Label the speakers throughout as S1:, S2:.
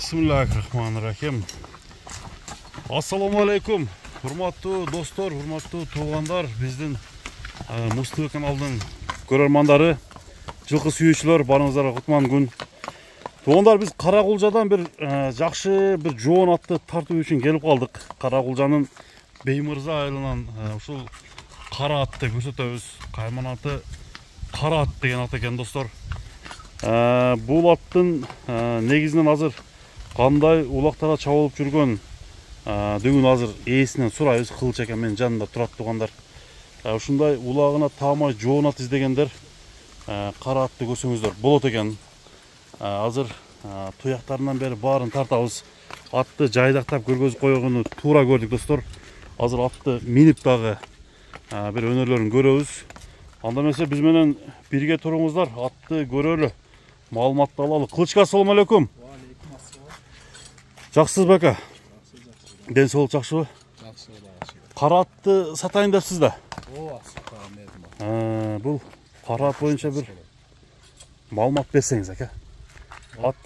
S1: Bismillahirrahmanirrahim. Assalamu alaikum. Hurmattуу достор, hurmattуу туугандар, биздин Музтв каналдын көрөрмандары, жылкы сүйүүчүлөр, барыңыздарга кутман күн. Туугандар, биз Каракулжадан бир жакшы бир жоон атты тартуу үчүн келип калдык. Каракулжанын Беймырза айылынан ушул кара атты көрсөтөбүз. Кайман аты кара ат деген ат экен, достор. Бул аттын негизинен азыр кандай улактарга чабылып жүргөн бүгүн азыр ээсинен сурайбыз. Кылыч экен менин жанымда турат, туугандар. Ушундай улагына таамай жоон ат издегендер кара атты көрсөңүздөр болот экен. Азыр туяктарынан бери баарын тартабыз. Атты жайдактап көргөзүп койгону туура көрдүк, достор. Азыр атты минип дагы бир өнөрлөрүн көрөбүз. Анда эмесе биз менен бирге туруңуздар, атты көрөлү, маалыматты алалы. Кылычка, ассаламу алейкум. Жакшысыз бака? Ден соолук жакшыбы?
S2: Жакшы.
S1: Кара атты сатайын депсиз да?
S2: Ооба, сатайын.
S1: Бул кара ат боюнча бир маалымат берсеңиз, ака. Ат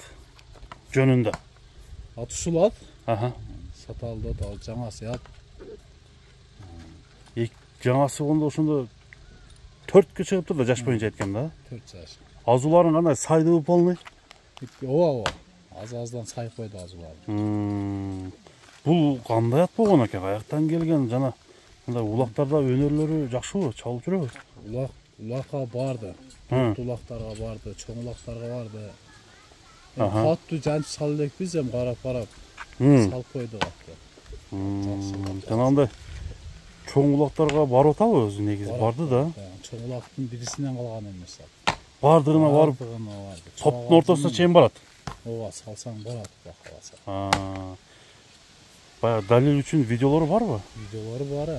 S1: жөнүндө.
S2: Ат ушул ат.
S1: Саталды
S2: да, жаңасы ат.
S1: Жаңасы болду ошондо 4кө чыгыптыр да, жаш боюнча айтканда.
S2: 4 жаш.
S1: Азууларын кандай, сайдыбы полный?
S2: Ооба. Аз-аздан сай койду азуулар.
S1: Бул кандай ат болгон экен? Каяктан келген? Жана мындай улактарда өнөрлөрү жакшыбы? Чалып жүрөбү?
S2: Улакка барды. Улактарга барды, чоң улактарга барды. Атту жанчы сал элекпиз, эми карап салып койдук атты.
S1: Жанагындай чоң улактарга барып атабы өзү негизи? Барды да.
S2: Чоң улактын бирисинен калган эмес.
S1: Бардыгына барып, топтун ортосуна чейин барат.
S2: Ооба, салсаң барат, каласа.
S1: Баягы далил үчүн видеолору барбы?
S2: Видеолору бар.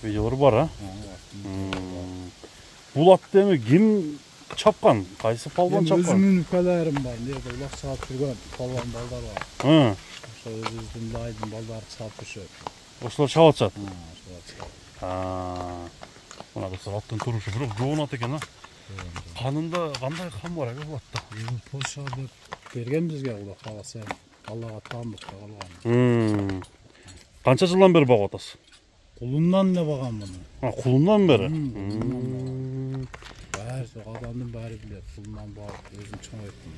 S1: Видеолору бар, Бул атты эми ким чапкан? Кайсы палван чапкан?
S2: Өзүмдүн үпкелерим бар. Нерде улак чаап жүргөн палван балдар бар. Ошо өзүбүздүн лайдын балдары чаап жүрүшөт.
S1: Ошолор чаап атышат. Мына достор, аттын турушу бирок жоон ат экен, Канында кандай кан бар бул атта?
S2: Польша деп берген бизге, Кудай кааласа, Аллага таандыкка калган.
S1: Канча жылдан бери багып атасыз?
S2: Кулундан эле багам муну.
S1: Кулундан бери?
S2: Адамдын баары билет, кулундан багып өзүм чоңойттум.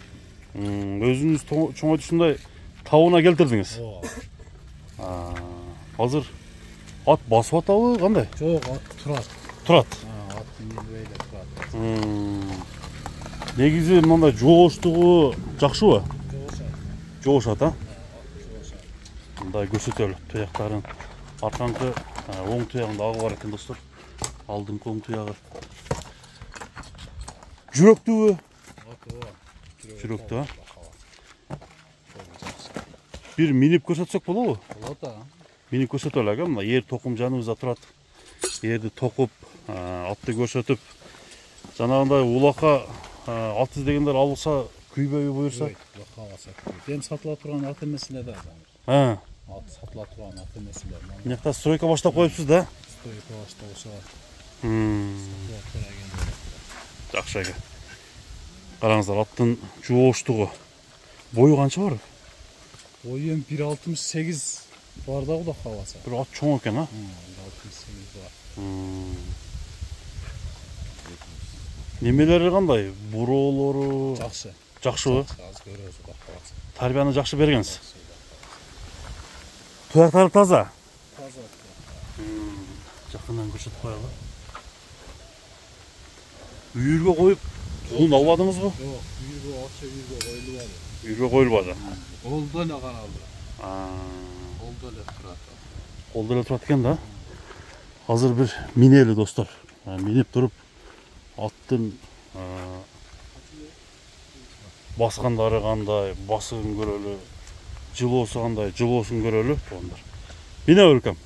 S1: Өзүңүз чоңойтушундай табына келтирдиңиз?
S2: Ооба.
S1: Азыр ат басып атабы, кандай?
S2: Жок, ат турат.
S1: Турат?
S2: Ат минбейде турат.
S1: Негизи мындай жооштугу жакшыбы?
S2: Жоошат.
S1: Жоошат, Мындай көрсөтөлү туяктарын. Аркаңкы оң туягында агы бар экен, достор. Алдыңкы оң туягы. Жүрөктүүбү? Жүрөктүү, Бир минип көрсөтсөк болобу?
S2: Болот,
S1: Минип көрсөтөлү, мына эр токум жаныбызда турат. Эрди токуп, атты көрсөтүп, жанагындай улакка ат издегендер алса күйбөйбү буюрса?
S2: Эми сатыла турган ат эмес эле да. Ат сатыла турган ат эмес эле.
S1: Мынакта стройка баштап коюпсуз да?
S2: Стройка баштабыша.
S1: Жакшы экен. Караңыздар, аттын жооштугу. Бою канча бар?
S2: Бою 1.68 бар да, Кудай кааласа.
S1: Бир ат чоң экен,
S2: 1.68 бар.
S1: Немелери кандай? Буроолору
S2: Жакшы.
S1: Жакшыбы?
S2: Аз көрөбүз, Кудай кааласа.
S1: Тарбияны жакшы бергенсиз. Туяктары таза?
S2: Таза.
S1: Жакындан көрсөтүп коелу. Үйүргө коюп, кулун албадыңызбы?
S2: Жок, үйүргө акча коюлбады.
S1: Үйүргө коюлбады.
S2: Колдо эле каралды.
S1: Колдо эле турат экен да. Азыр бир минели, достор. Минип туруп, аттын баскандары кандай, басыгын көрөлү, жылоосу кандай, жылоосун көрөлү, туугандар. Мине беркем.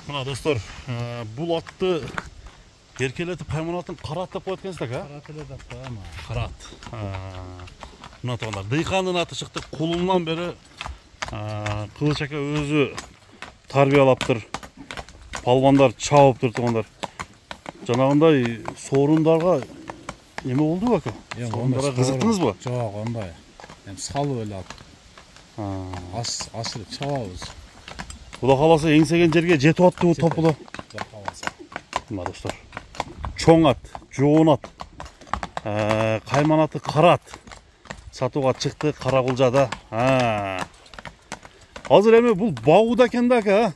S1: Мына достор, бул атты эркелетип кайманатын кара ат деп коет экенсиз да,
S2: Кара эле деп коем.
S1: Кара ат. Мына туугандар, дыйкандын аты чыкты. Кулундан бери Кылыч ака өзү тарбиялаптыр. Палвандар чабыптыр, туугандар. Жанагындай сорундарга Neme oldu baka? Sonlara kızıktınız mı?
S2: Yok onday. Hem salı öyle at.
S1: Ha.
S2: Aşırı çavabız.
S1: Kuda kalası еңсеген жерге жетіп атты bu topulu.
S2: Kuda kalası.
S1: Mına dostlar. Çoң at, жоғын at, қайман аты қара ат. Сатуға шықты Қарақұлжада. Азыр эми бұл бағуда екен да aka.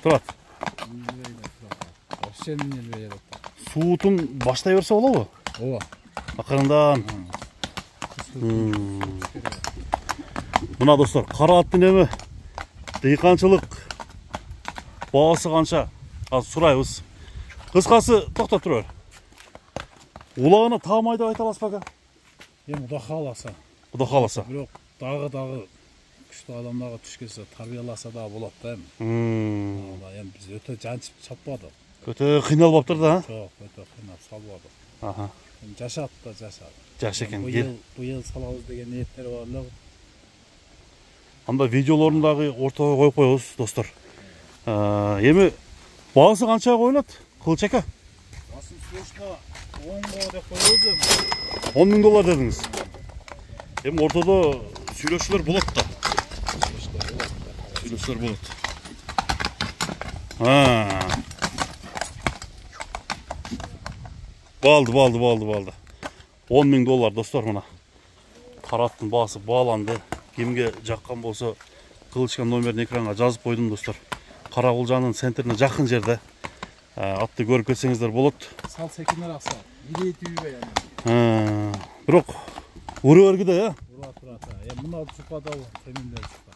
S1: Тұрат. Суытын баштай берсе болобу?
S2: Ооба.
S1: Акырындан. Мына достар, қара аттын эми дыйканчылык баасы канча? Азыр сурайбыз. Кыскасы токтоп тура бер. Улагына таамайды айта аласыз aka?
S2: Эми Куда кааласа.
S1: Куда кааласа.
S2: Бирок дагы күчтүү адамдарга туш келсе тарбияласа да болот да эми. Эми биз өтө жанчып чаппадык.
S1: Өтө кыйналып да?
S2: Жок, өтө кыйнап салбадык.
S1: Аха.
S2: Жашат да жашат.
S1: Жаш экен.
S2: Быйыл салабыз деген ниеттер бар эле.
S1: Анда видеолорун дагы ортого коюп коебуз, достор. Эми баасы канчага коюлат? Кылыч ака?
S2: Басым срочно 10 го деп коебуз.
S1: 10 000 доллар дедиңиз. Эми ортодо сүйлөшүүлөр болот да. Сүйлөшүүлөр болот. Балды. 10 000 доллар достор мына. Караттын баасы бааланды. Кимге жаккан болсо кылычкан номерин экранга жазып койдум достор. Каракулжанын центрине жакын жерде. Атты көрүп кетсеңиздер болот.
S2: Сал секинер акса. Илетүүбөй аны.
S1: Бирок уру бергиде, я?
S2: Ура турат. Мына чукада теминдер чукта.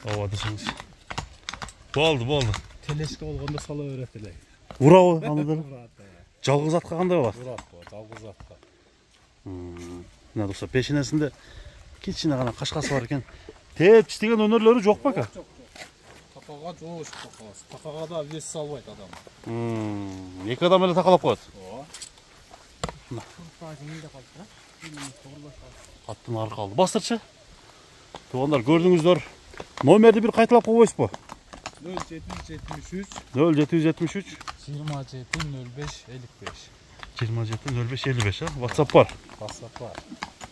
S1: Ооба десеңиз. Болду.
S2: Телешке болгондо сала берет эле.
S1: Урабы аны? Жалгыз атка кандай болот?
S2: Урат, жалгыз атка.
S1: Мына достор, пешенесинде кичине гана кашкасы бар экен. Тепчиш деген өнөрлөрү жок ба ака?
S2: Жок. Такага жоош такабыз. Такага да вес салбайт адам.
S1: Эки адам эле такалап коет.
S2: Ооба.
S1: Аттын ары калды. Бастырчы. Туугандар, көрдүңүздөр. Номерди бир кайталап койбойсузбу?
S2: 0773
S1: 0773
S2: 27 05 55.
S1: 27 05 55, WhatsApp бар.
S2: WhatsApp бар.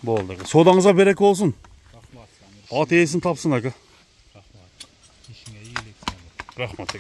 S1: Болду. Содаңызга береке болсун.
S2: Рахмат.
S1: Ат ээсин тапсын ака.
S2: Рахмат. Ишиңе ийгилик.
S1: Рахмат.